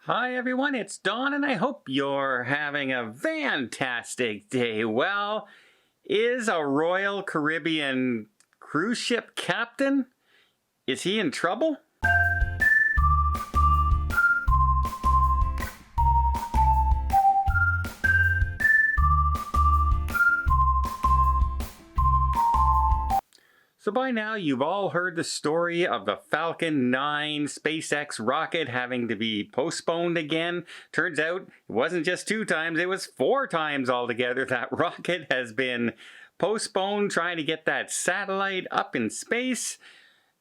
Hi everyone, it's Don and I hope you're having a fantastic day. Well, is a Royal Caribbean cruise ship captain? Is he in trouble? So by now you've all heard the story of the Falcon 9 SpaceX rocket having to be postponed again. Turns out it wasn't just 2 times, it was 4 times altogether. That rocket has been postponed trying to get that satellite up in space.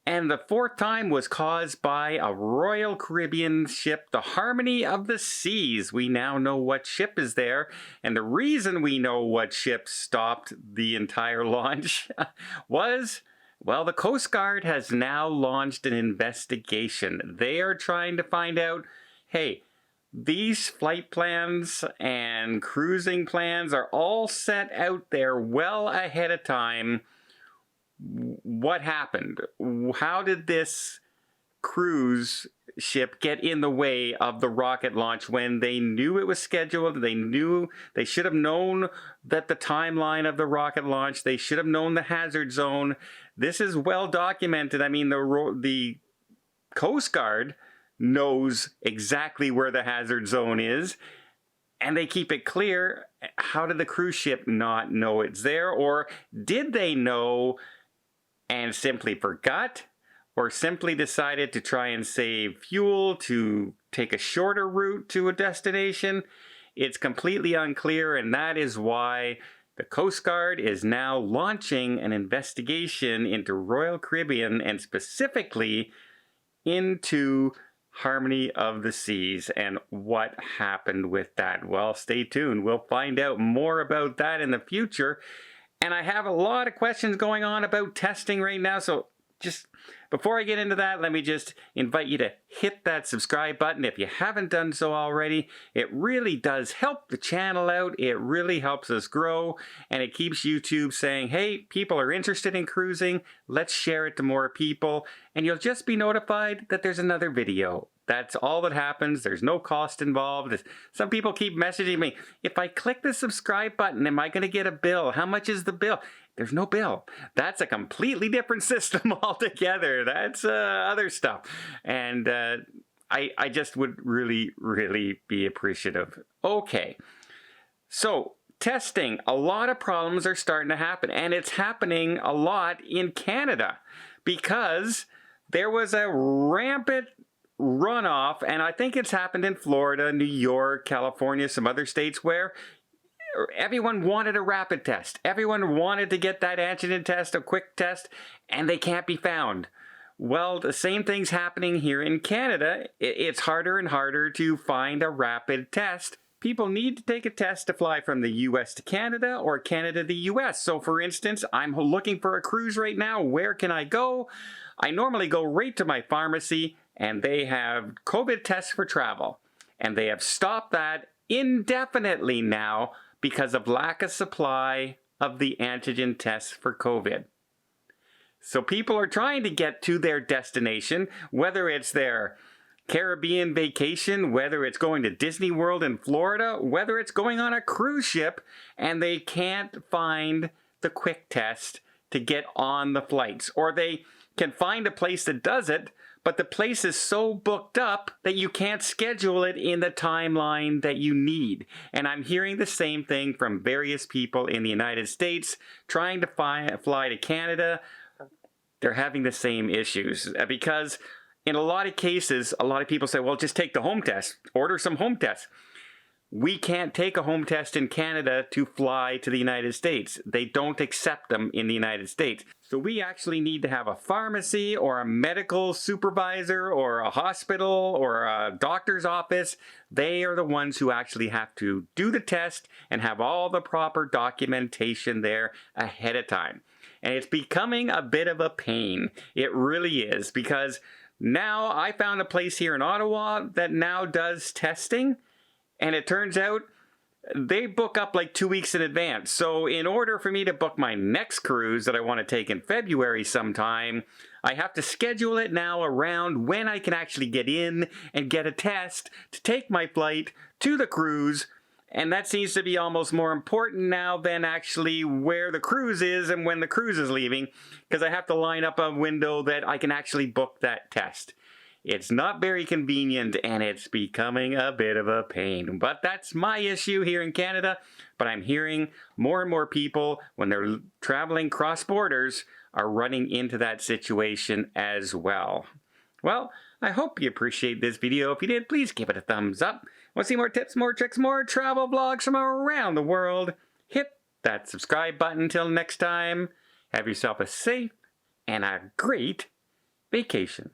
And the 4th time was caused by a Royal Caribbean ship, the Harmony of the Seas. We now know what ship is there. And the reason we know what ship stopped the entire launch was, well, the Coast Guard has now launched an investigation. They are trying to find out, hey, these flight plans and cruising plans are all set out there well ahead of time. What happened? How did this cruise ship get in the way of the rocket launch when they knew it was scheduled? They should have known that the timeline of the rocket launch, they should have known the hazard zone. This is well documented. I mean, the Coast Guard knows exactly where the hazard zone is, and they keep it clear. How did the cruise ship not know it's there? Or did they know and simply forgot, or simply decided to try and save fuel to take a shorter route to a destination? It's completely unclear, and that is why the Coast Guard is now launching an investigation into Royal Caribbean and specifically into Harmony of the Seas and what happened with that. Well, stay tuned. We'll find out more about that in the future. And I have a lot of questions going on about testing right now, so just before I get into that, let me just invite you to hit that subscribe button if you haven't done so already. It really does help the channel out. It really helps us grow, and it keeps YouTube saying, hey, people are interested in cruising. Let's share it to more people, and you'll just be notified that there's another video. That's all that happens. There's no cost involved. Some people keep messaging me, if I click the subscribe button, am I going to get a bill? How much is the bill? There's no bill. That's a completely different system altogether. That's other stuff. And I just would really, really be appreciative. Okay, so testing. A lot of problems are starting to happen, and it's happening a lot in Canada because there was a rampant runoff, and I think it's happened in Florida, New York, California, some other states where everyone wanted a rapid test. Everyone wanted to get that antigen test, a quick test, and they can't be found. Well, the same thing's happening here in Canada. It's harder and harder to find a rapid test. People need to take a test to fly from the US to Canada or Canada to the US. So for instance, I'm looking for a cruise right now. Where can I go? I normally go right to my pharmacy, and they have COVID tests for travel. And they have stopped that indefinitely now because of lack of supply of the antigen tests for COVID. So people are trying to get to their destination, whether it's their Caribbean vacation, whether it's going to Disney World in Florida, whether it's going on a cruise ship, and they can't find the quick test to get on the flights. Or they can find a place that does it, but the place is so booked up that you can't schedule it in the timeline that you need. And I'm hearing the same thing from various people in the United States trying to fly to Canada. They're having the same issues because in a lot of cases, a lot of people say, well, just take the home test, order some home tests. We can't take a home test in Canada to fly to the United States. They don't accept them in the United States. So we actually need to have a pharmacy or a medical supervisor or a hospital or a doctor's office. They are the ones who actually have to do the test and have all the proper documentation there ahead of time. And it's becoming a bit of a pain. It really is, because now I found a place here in Ottawa that now does testing. And it turns out they book up like 2 weeks in advance. So in order for me to book my next cruise that I want to take in February sometime, I have to schedule it now around when I can actually get in and get a test to take my flight to the cruise. And that seems to be almost more important now than actually where the cruise is and when the cruise is leaving, because I have to line up a window that I can actually book that test. It's not very convenient, and it's becoming a bit of a pain. But that's my issue here in Canada. But I'm hearing more and more people, when they're traveling cross borders, are running into that situation as well. Well, I hope you appreciate this video. If you did, please give it a thumbs up. Want to see more tips, more tricks, more travel vlogs from around the world? Hit that subscribe button. Until next time, have yourself a safe and a great vacation.